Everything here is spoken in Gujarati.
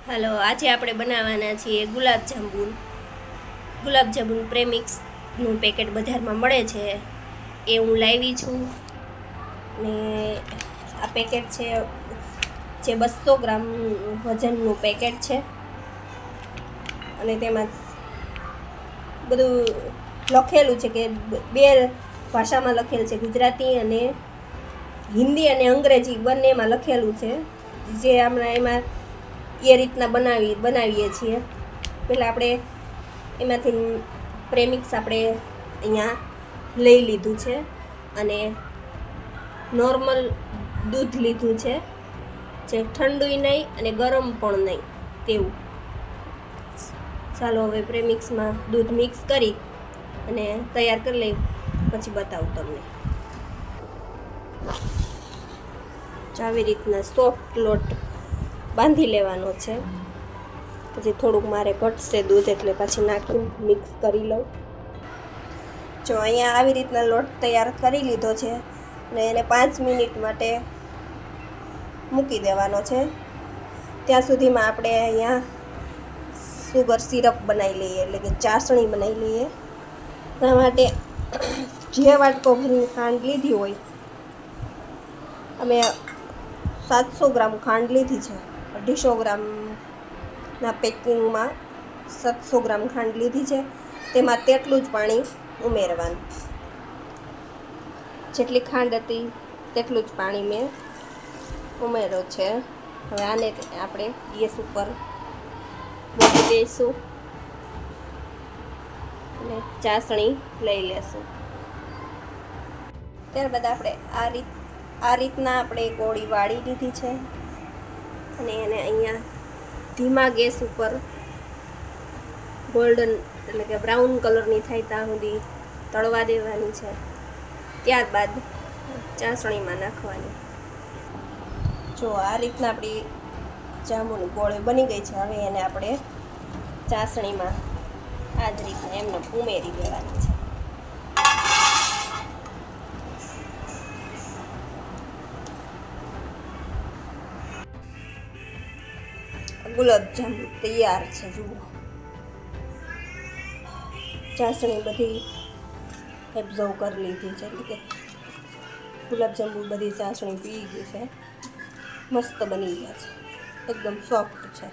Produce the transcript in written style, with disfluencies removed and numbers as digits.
હાલો, આજે આપણે બનાવવાના છીએ ગુલાબજાંબુ પ્રેમિક્સનું પેકેટ બજારમાં મળે છે એ હું લાવી છું. ને આ પેકેટ છે જે 200 ગ્રામ વજનનું પેકેટ છે અને તેમાં બધું લખેલું છે કે બે ભાષામાં લખેલું છે, ગુજરાતી અને હિન્દી અને અંગ્રેજી બંનેમાં લખેલું છે. જે આપણે એમાં એ રીતના બનાવીએ છીએ. પહેલાં આપણે એમાંથી પ્રેમિક્સ આપણે અહીંયા લઈ લીધું છે અને નોર્મલ દૂધ લીધું છે, જે ઠંડુય નહીં અને ગરમ પણ નહીં તેવું. ચાલો હવે પ્રેમિક્સમાં દૂધ મિક્સ કરી અને તૈયાર કરી લઈ, પછી બતાવું તમને. આવી રીતના સોફ્ટ લોટ બાંધી લેવાનો છે. પછી થોડુંક મારે ઘટશે દૂધ એટલે પછી નાખી મિક્સ કરી લઉં. જો અહીંયા આવી રીતના લોટ તૈયાર કરી લીધો છે ને એને 5 મિનિટ માટે મૂકી દેવાનો છે. ત્યાં સુધીમાં આપણે અહીંયા સુગર સિરપ બનાવી લઈએ, એટલે કે ચાસણી બનાવી લઈએ. એના માટે જે વાટકો ભરીને ખાંડ લીધી હોય, અમે 700 ગ્રામ ખાંડ લીધી છે. 250 ગ્રામના પેકિંગમાં 700 ગ્રામ ખાંડ લીધી છે. તેમાં તેટલું જ પાણી ઉમેરવાનું. જેટલી ખાંડ હતી તેટલું જ પાણી મેં ઉમેર્યો છે. હવે આને આપણે ગેસ ઉપર મૂકી દઈશું અને ચાસણી લઈ લેશું. ત્યારબાદ આપણે આ રીતના આપણે ગોળી વાળી લીધી છે અને એને અહીંયા ધીમા ગેસ ઉપર ગોલ્ડન એટલે કે બ્રાઉન કલરની થાય ત્યાં સુધી તળવા દેવાની છે. ત્યારબાદ ચાસણીમાં નાખવાની. જો આ રીતના આપણી જાંબુની ગોળી બની ગઈ છે. હવે એને આપણે ચાસણીમાં આ જ રીતના એમને ઉમેરી દેવાની છે. ગુલાબજાંબુ તૈયાર છે. જુઓ, ચાસણી બધી એબ્ઝર્વ કરી લીધી છે, એટલે કે ગુલાબજાંબુ બધી ચાસણી પી ગઈ છે. મસ્ત બની ગયા છે, એકદમ સોફ્ટ છે.